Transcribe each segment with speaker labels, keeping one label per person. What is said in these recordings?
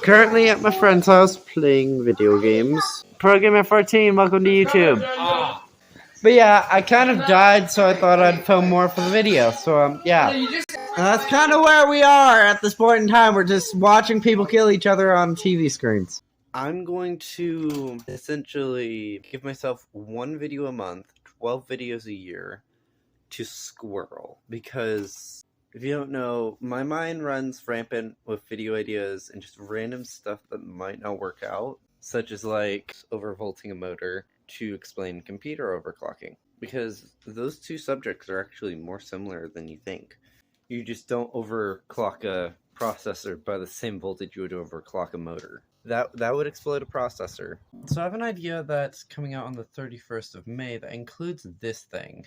Speaker 1: Currently at my friend's house playing video games. Pro Gamer 14, welcome to YouTube. But yeah, I kind of died, so I thought I'd film more for the video. So yeah. And that's kind of where we are at this point in time. We're just watching people kill each other on TV screens. I'm going to essentially give myself one video a month, 12 videos a year, to squirrel. Because if you don't know, my mind runs rampant with video ideas and just random stuff that might not work out, such as like overvolting a motor to explain computer overclocking. Because those two subjects are actually more similar than you think. You just don't overclock a processor by the same voltage you would overclock a motor. That would explode a processor. So I have an idea that's coming out on the 31st of May that includes this thing.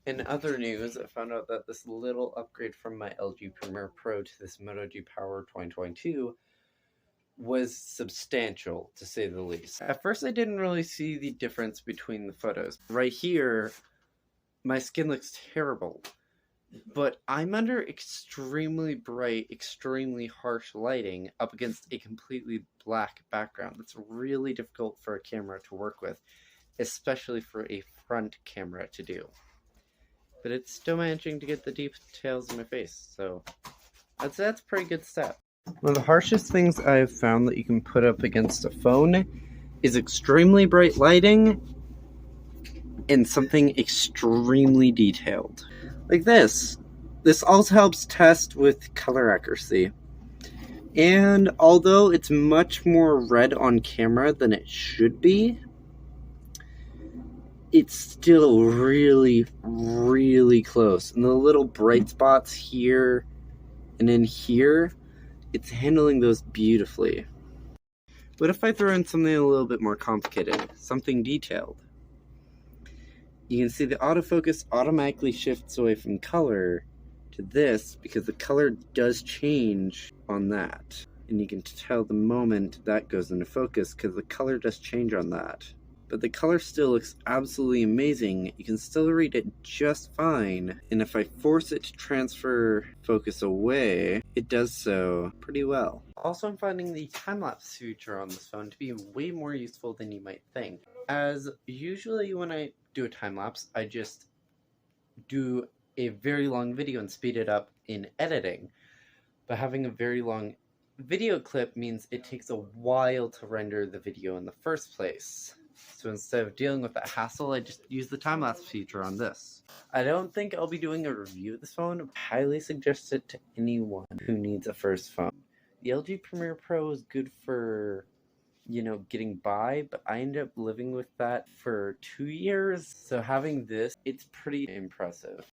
Speaker 1: In other news, I found out that this little upgrade from my LG Premiere Pro to this Moto G Power 2022 was substantial, to say the least. At first, I didn't really see the difference between the photos. Right here, my skin looks terrible, but I'm under extremely bright, extremely harsh lighting up against a completely black background. That's really difficult for a camera to work with, especially for a front camera to do. But it's still managing to get the details in my face, so that's a pretty good step. One of the harshest things I've found that you can put up against a phone is extremely bright lighting and something extremely detailed. Like this. This also helps test with color accuracy. And although it's much more red on camera than it should be, it's still really, really close. And the little bright spots here and in here, it's handling those beautifully. What if I throw in something a little bit more complicated? Something detailed. You can see the autofocus automatically shifts away from color to this because the color does change on that. And you can tell the moment that goes into focus because the color does change on that. But the color still looks absolutely amazing. You can still read it just fine. And if I force it to transfer focus away, it does so pretty well. Also, I'm finding the time-lapse feature on this phone to be way more useful than you might think. As usually when I do a time-lapse, I just do a very long video and speed it up in editing. But having a very long video clip means it takes a while to render the video in the first place. So instead of dealing with that hassle, I just use the time-lapse feature on this. I don't think I'll be doing a review of this phone. I highly suggest it to anyone who needs a first phone. The LG Premiere Pro is good for, getting by, but I ended up living with that for 2 years. So having this, it's pretty impressive.